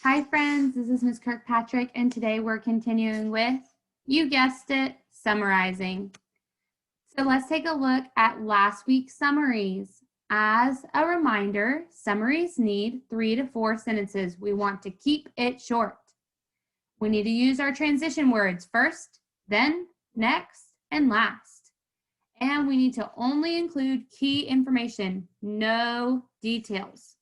Hi friends, this is Ms. Kirkpatrick, and today we're continuing with, you guessed it, summarizing. So let's take a look at last week's summaries. As a reminder, summaries need 3 to 4 sentences. We want to keep it short. We need to use our transition words first, then, next, and last. And we need to only include key information, no details.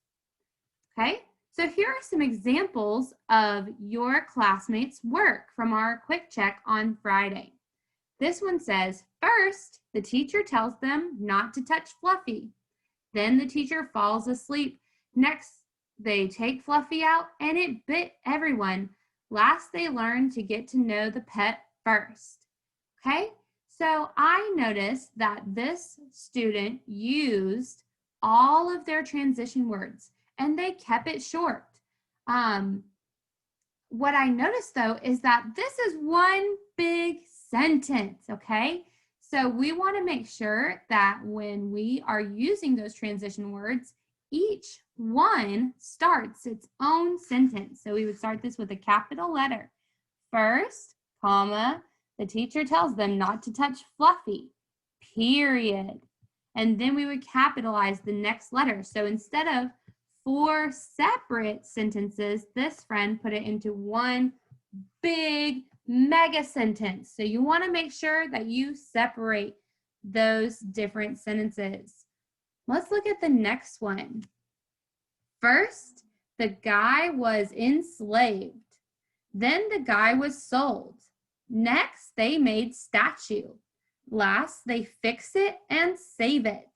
Okay? So here are some examples of your classmates' work from our quick check on Friday. This one says, first, the teacher tells them not to touch Fluffy. Then the teacher falls asleep. Next, they take Fluffy out and it bit everyone. Last, they learn to get to know the pet first. Okay, so I noticed that this student used all of their transition words and they kept it short. What I noticed though is that this is one big sentence, okay? So we want to make sure that when we are using those transition words, each one starts its own sentence. So we would start this with a capital letter. First, comma, the teacher tells them not to touch Fluffy, period. And then we would capitalize the next letter. So instead of 4 separate sentences, this friend put it into one big mega sentence. So you want to make sure that you separate those different sentences. Let's look at the next one. First, the guy was enslaved. Then the guy was sold. Next, they made statue. Last, they fix it and save it.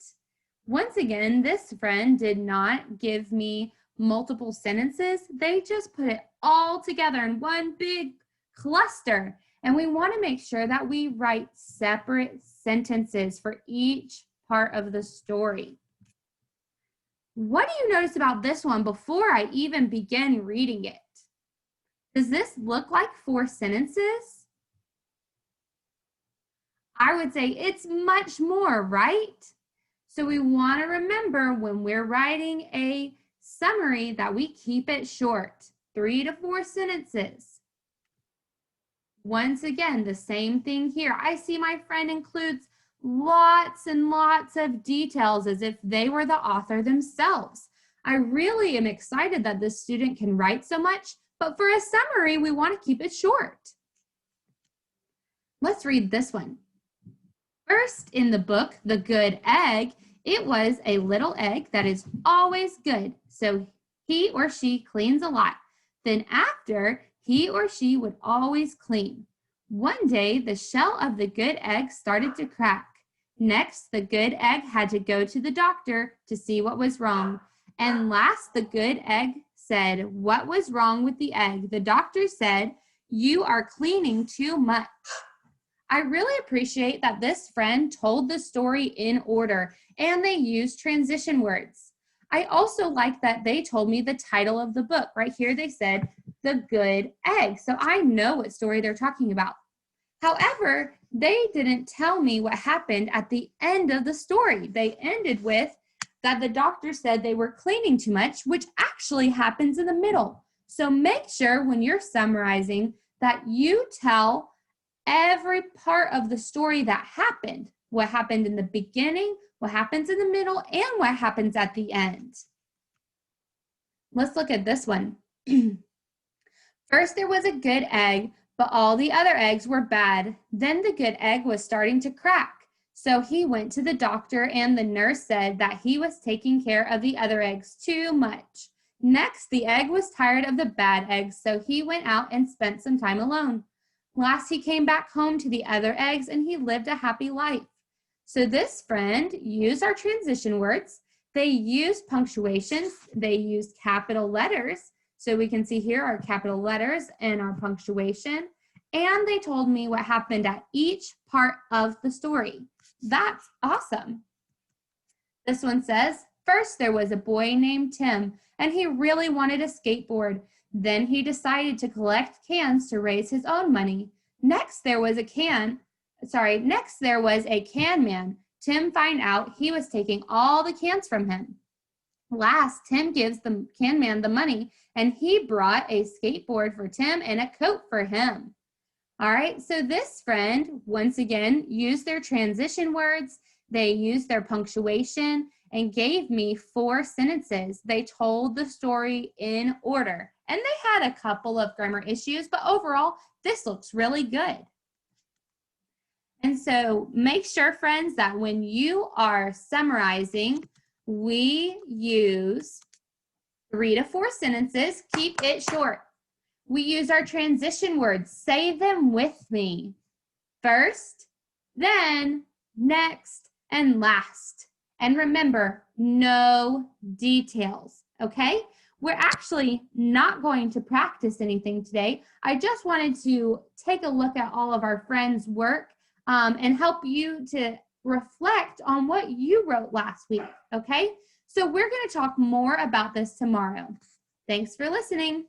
Once again, this friend did not give me multiple sentences. They just put it all together in one big cluster. And we want to make sure that we write separate sentences for each part of the story. What do you notice about this one before I even begin reading it? Does this look like 4 sentences? I would say it's much more, right? So we want to remember when we're writing a summary that we keep it short, 3 to 4 sentences. Once again, the same thing here. I see my friend includes lots and lots of details as if they were the author themselves. I really am excited that this student can write so much, but for a summary, we want to keep it short. Let's read this one. First in the book, The Good Egg, it was a little egg that is always good, so he or she cleans a lot. Then after, he or she would always clean. One day, the shell of the good egg started to crack. Next, the good egg had to go to the doctor to see what was wrong. And last, the good egg said, what was wrong with the egg? The doctor said, you are cleaning too much. I really appreciate that this friend told the story in order and they used transition words. I also like that they told me the title of the book. Right here they said, The Good Egg. So I know what story they're talking about. However, they didn't tell me what happened at the end of the story. They ended with that the doctor said they were cleaning too much, which actually happens in the middle. So make sure when you're summarizing that you tell every part of the story that happened, what happened in the beginning, what happens in the middle, and what happens at the end. Let's look at this one. First, there was a good egg, but all the other eggs were bad. Then the good egg was starting to crack. So he went to the doctor and the nurse said that he was taking care of the other eggs too much. Next, the egg was tired of the bad eggs, so he went out and spent some time alone. Last, he came back home to the other eggs and he lived a happy life. So this friend used our transition words. They used punctuations. They used capital letters. So we can see here our capital letters and our punctuation. And they told me what happened at each part of the story. That's awesome. This one says, first there was a boy named Tim and he really wanted a skateboard. Then he decided to collect cans to raise his own money. Next there was a can man. Tim found out he was taking all the cans from him. Last, Tim gives the can man the money, and he brought a skateboard for Tim and a coat for him. All right, so this friend, once again, used their transition words, they used their punctuation, and gave me 4 sentences. They told the story in order, and they had a couple of grammar issues, but overall, this looks really good. And so make sure, friends, that when you are summarizing, we use 3 to 4 sentences. Keep it short. We use our transition words. Say them with me. First, then, next, and last. And remember, no details, okay? We're actually not going to practice anything today. I just wanted to take a look at all of our friends' work and help you to reflect on what you wrote last week, okay? So we're going to talk more about this tomorrow. Thanks for listening.